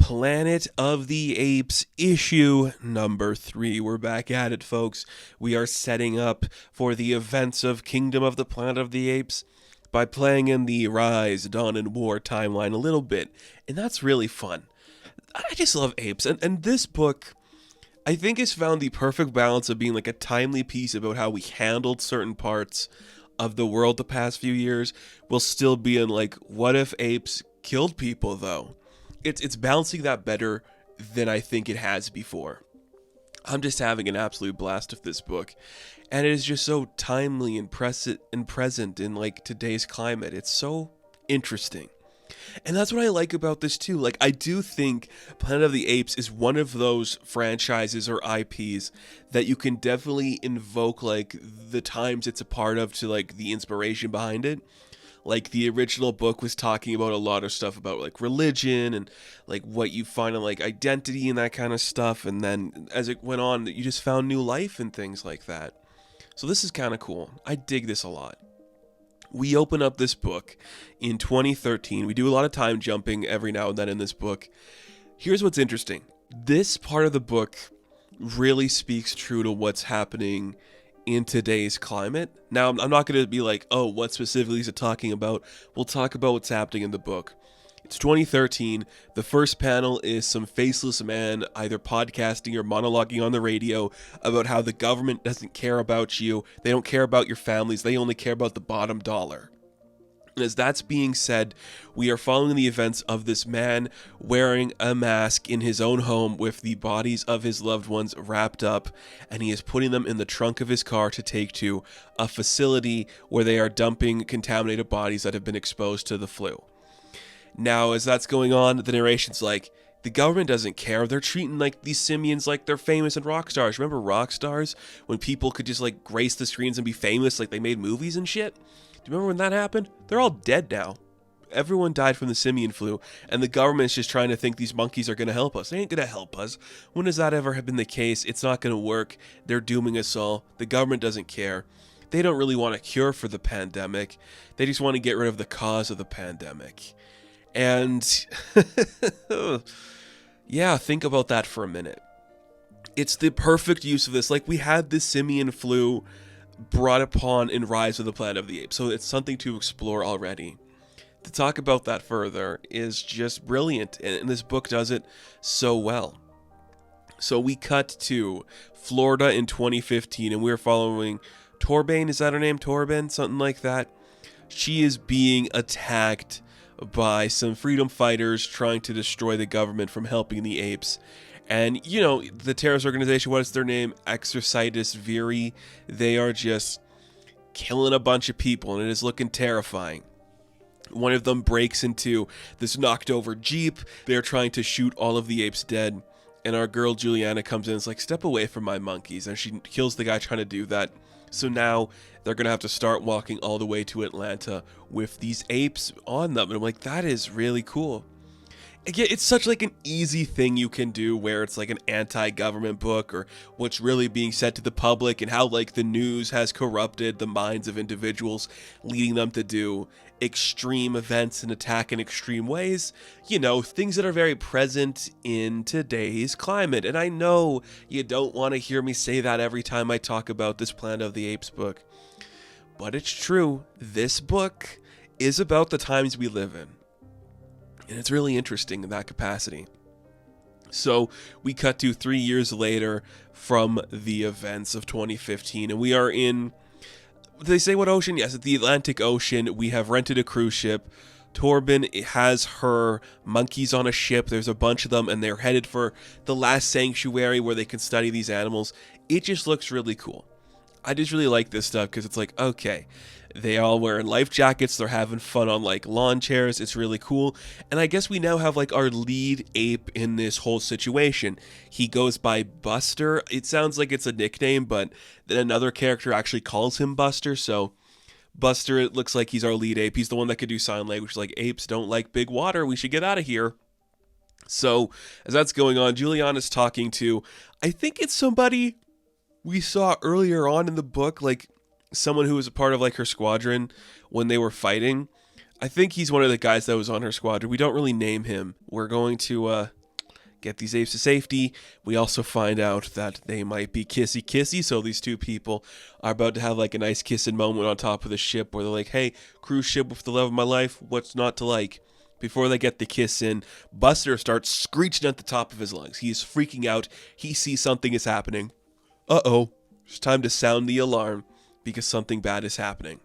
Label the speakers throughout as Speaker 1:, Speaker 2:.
Speaker 1: Planet of the Apes issue number 3. We're back at it, folks. We are setting up for the events of Kingdom of the Planet of the Apes by playing in the Rise, Dawn, and War timeline a little bit, and that's really fun. I just love apes, and this book, I think, has found the perfect balance of being like a timely piece about how we handled certain parts of the world the past few years, while still being like, what if apes killed people, though? It's balancing that better than I think it has before. I'm just having an absolute blast with this book, and it is just so timely and present in like today's climate. It's so interesting. And that's what I like about this too. Like, I do think Planet of the Apes is one of those franchises or IPs that you can definitely invoke like the times it's a part of to like the inspiration behind it. Like, the original book was talking about a lot of stuff about like religion and like what you find in like identity and that kind of stuff. And then as it went on, you just found new life and things like that. So this is kind of cool. I dig this a lot. We open up this book in 2013. We do a lot of time jumping every now and then in this book. Here's what's interesting. This part of the book really speaks true to what's happening in today's climate. Now, I'm not going to be like, oh, what specifically is it talking about? We'll talk about what's happening in the book. It's 2013. The first panel is some faceless man either podcasting or monologuing on the radio about how the government doesn't care about you. They don't care about your families. They only care about the bottom dollar. And as that's being said, we are following the events of this man wearing a mask in his own home with the bodies of his loved ones wrapped up, and he is putting them in the trunk of his car to take to a facility where they are dumping contaminated bodies that have been exposed to the flu. Now, as that's going on, the narration's like, the government doesn't care. They're treating like these simians like they're famous and rock stars. Remember rock stars? When people could just like grace the screens and be famous, like they made movies and shit? Do you remember when that happened? They're all dead now. Everyone died from the simian flu, and the government's just trying to think these monkeys are going to help us. They ain't going to help us. When has that ever have been the case? It's not going to work. They're dooming us all. The government doesn't care. They don't really want a cure for the pandemic. They just want to get rid of the cause of the pandemic. And yeah, think about that for a minute. It's the perfect use of this. Like, we had the simian flu brought upon in Rise of the Planet of the Apes, so it's something to explore already. To talk about that further is just brilliant, and this book does it so well. So we cut to Florida in 2015, and we're following Torbane. Is that her name? Torben? Something like that. She is being attacked by some freedom fighters trying to destroy the government from helping the apes. And, you know, the terrorist organization, what is their name? Exorcitus Viri. They are just killing a bunch of people, and it is looking terrifying. One of them breaks into this knocked over Jeep. They're trying to shoot all of the apes dead. And our girl Juliana comes in and is like, step away from my monkeys. And she kills the guy trying to do that. So now they're going to have to start walking all the way to Atlanta with these apes on them. And I'm like, that is really cool. Yeah, it's such like an easy thing you can do where it's like an anti-government book or what's really being said to the public and how like the news has corrupted the minds of individuals, leading them to do extreme events and attack in extreme ways. You know, things that are very present in today's climate. And I know you don't want to hear me say that every time I talk about this Planet of the Apes book, but it's true. This book is about the times we live in. And it's really interesting in that capacity. So we cut to 3 years later from the events of 2015. And we are in, did they say what ocean? Yes, at the Atlantic Ocean. We have rented a cruise ship. Torben has her monkeys on a ship. There's a bunch of them. And they're headed for the last sanctuary where they can study these animals. It just looks really cool. I just really like this stuff because it's like, okay, they all wearing life jackets. They're having fun on like lawn chairs. It's really cool. And I guess we now have like our lead ape in this whole situation. He goes by Buster. It sounds like it's a nickname, but then another character actually calls him Buster. So Buster, it looks like he's our lead ape. He's the one that could do sign language, like apes don't like big water. We should get out of here. So as that's going on, Juliana's talking to, I think it's somebody we saw earlier on in the book, like someone who was a part of like her squadron when they were fighting. I think he's one of the guys that was on her squadron. We don't really name him. We're going to get these apes to safety. We also find out that they might be kissy-kissy, so these two people are about to have like a nice kissing moment on top of the ship where they're like, hey, cruise ship with the love of my life, what's not to like? Before they get the kiss in, Buster starts screeching at the top of his lungs. He is freaking out. He sees something is happening. Uh-oh, it's time to sound the alarm because something bad is happening.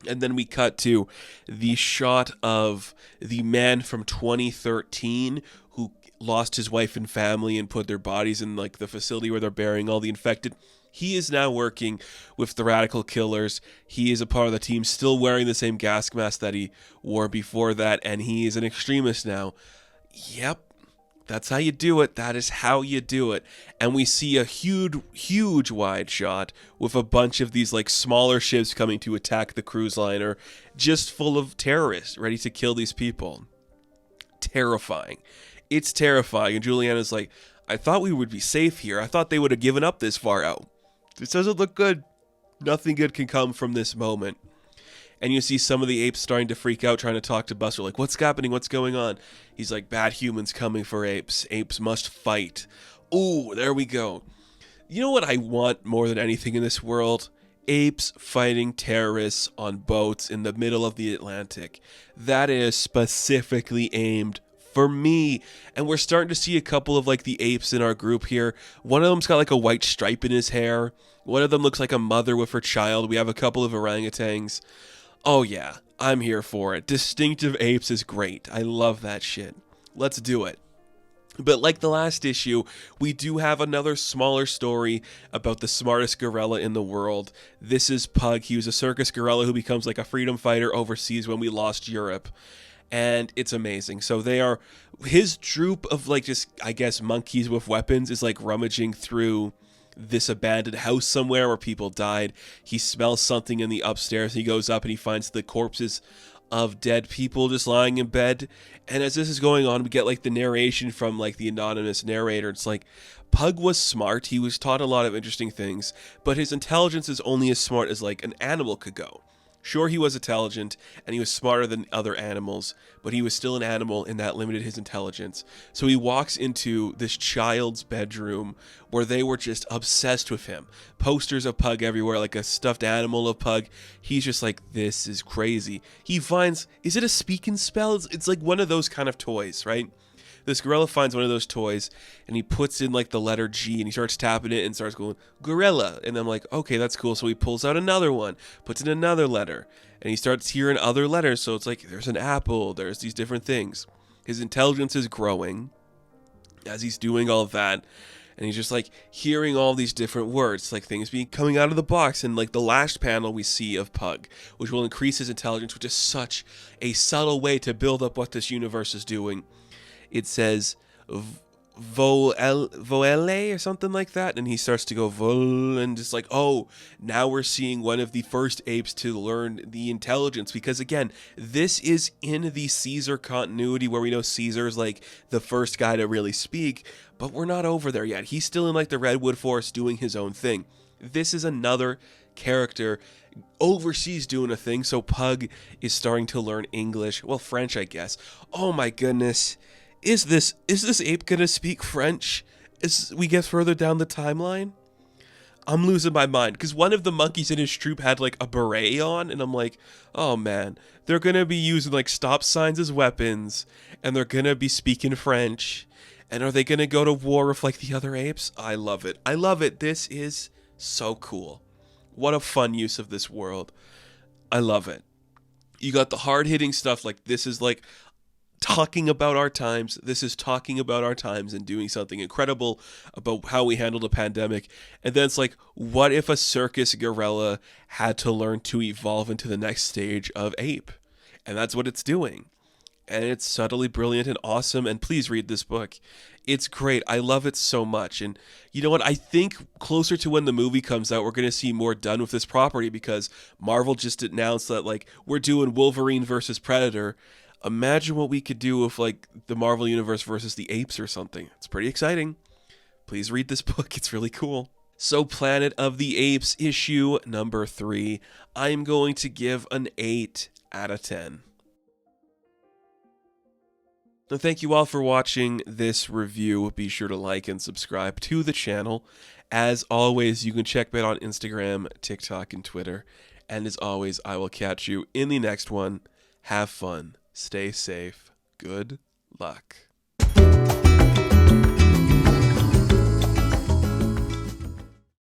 Speaker 1: And then we cut to the shot of the man from 2013 who lost his wife and family and put their bodies in like the facility where they're burying all the infected. He is now working with the Radical Killers. He is a part of the team, still wearing the same gas mask that he wore before that, and he is an extremist now. Yep, that's how you do it. That is how you do it. And we see a huge wide shot with a bunch of these like smaller ships coming to attack the cruise liner, just full of terrorists ready to kill these people. Terrifying. It's terrifying. And Juliana's like, I thought we would be safe here. I thought they would have given up this far out. This doesn't look good. Nothing good can come from this moment. And you see some of the apes starting to freak out, trying to talk to Buster, like, what's happening? What's going on? He's like, bad humans coming for apes. Apes must fight. Ooh, there we go. You know what I want more than anything in this world? Apes fighting terrorists on boats in the middle of the Atlantic. That is specifically aimed for me. And we're starting to see a couple of like the apes in our group here. One of them's got like a white stripe in his hair. One of them looks like a mother with her child. We have a couple of orangutans. Oh yeah, I'm here for it. Distinctive apes is great. I love that shit. Let's do it. But like the last issue, we do have another smaller story about the smartest gorilla in the world. This is Pug. He was a circus gorilla who becomes like a freedom fighter overseas when we lost Europe. And it's amazing. So they are, his troop of like just, I guess, monkeys with weapons is like rummaging through this abandoned house somewhere where people died. He smells something in the upstairs. He goes up and he finds the corpses of dead people just lying in bed. And as this is going on, we get like the narration from like the anonymous narrator. It's like, Pug was smart. He was taught a lot of interesting things, but his intelligence is only as smart as like an animal could go. Sure, he was intelligent, and he was smarter than other animals, but he was still an animal, and that limited his intelligence. So he walks into this child's bedroom where they were just obsessed with him. Posters of Pug everywhere, like a stuffed animal of Pug. He's just like, this is crazy. He finds, is it a speak and spell? It's like one of those kind of toys, right? This gorilla finds one of those toys and he puts in like the letter G and he starts tapping it and starts going, gorilla. And I'm like, okay, that's cool. So he pulls out another one, puts in another letter, and he starts hearing other letters. So it's like, there's an apple, there's these different things. His intelligence is growing as he's doing all of that. And he's just like hearing all these different words, like things being coming out of the box. And like the last panel we see of Pug, which will increase his intelligence, which is such a subtle way to build up what this universe is doing. It says voele or something like that, and he starts to go vol, and just like, oh, now we're seeing one of the first apes to learn the intelligence, because again, this is in the Caesar continuity where we know Caesar's like the first guy to really speak, but we're not over there yet. He's still in like the Redwood Forest doing his own thing. This is another character overseas doing a thing, so Pug is starting to learn English, well, French, I guess. Oh my goodness. Is this ape gonna speak French as we get further down the timeline? I'm losing my mind, because one of the monkeys in his troop had like a beret on, and I'm like, oh man, they're gonna be using like stop signs as weapons, and they're gonna be speaking French, and are they gonna go to war with like the other apes? I love it. I love it. This is so cool. What a fun use of this world. I love it. You got the hard-hitting stuff, like this is like talking about our times. This is talking about our times and doing something incredible about how we handled a pandemic. And then it's like, what if a circus gorilla had to learn to evolve into the next stage of ape? And that's what it's doing. And it's subtly brilliant and awesome. And please read this book. It's great. I love it so much. And you know what? I think closer to when the movie comes out, we're going to see more done with this property, because Marvel just announced that like we're doing Wolverine versus Predator. Imagine what we could do with like the Marvel Universe versus the Apes or something. It's pretty exciting. Please read this book. It's really cool. So Planet of the Apes issue number 3, I'm going to give an 8 out of 10. And thank you all for watching this review. Be sure to like and subscribe to the channel. As always, you can check me out on Instagram, TikTok, and Twitter. And as always, I will catch you in the next one. Have fun. Stay safe. Good luck.